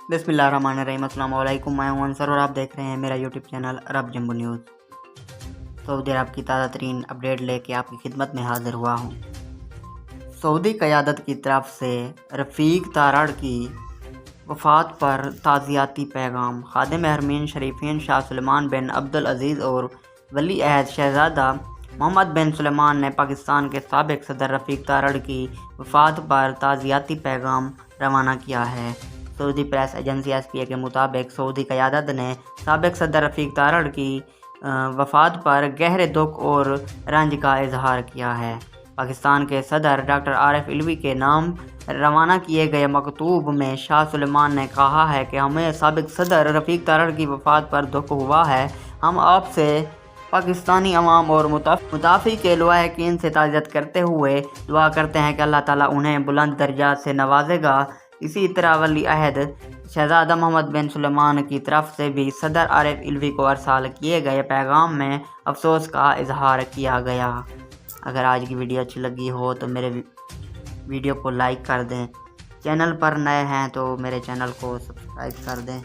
बिस्मिल्लाहिर्रहमानिर्रहीम। अस्सलाम वालेकुम। मैं हूं अंसर और आप देख रहे हैं मेरा यूट्यूब चैनल अरब जम्बो न्यूज़। सऊदी अरब की ताज़ा तरीन अपडेट लेके आपकी खिदमत में हाजिर हुआ हूं। सऊदी क़यादत की तरफ से रफ़ीक तारड़ की वफ़ात पर ताज़ियाती पैगाम। खादिम हरमैन शरीफैन शाह सुलेमान बिन अब्दुल अज़ीज़ और वली अहद शहज़ादा मोहम्मद बिन सुलेमान ने पाकिस्तान के साबिक़ सदर रफ़ीक तारड़ की वफ़ात पर ताज़ियाती पैगाम रवाना किया है। सऊदी प्रेस एजेंसी SPA के मुताबिक सऊदी क़यादत ने साबिक़ सदर रफ़ीक तारड़ की वफ़ात पर गहरे दुख और रंज का इजहार किया है। पाकिस्तान के सदर डॉक्टर आरिफ अलवी के नाम रवाना किए गए मकतूब में शाह सुलेमान ने कहा है कि हमें साबिक़ सदर रफ़ीक तारड़ की वफ़ात पर दुख हुआ है। हम आपसे पाकिस्तानी अवाम और मुताफ़ी के लवाहिकीन से ताज़ियत करते हुए दुआ करते हैं कि अल्लाह ताला उन्हें बुलंद दर्जात से नवाजेगा। इसी तरह वली अहद शहज़ादा मोहम्मद बिन सुलेमान की तरफ से भी सदर आरिफ अलवी को अरसाल किए गए पैगाम में अफसोस का इजहार किया गया। अगर आज की वीडियो अच्छी लगी हो तो मेरे वीडियो को लाइक कर दें। चैनल पर नए हैं तो मेरे चैनल को सब्सक्राइब कर दें।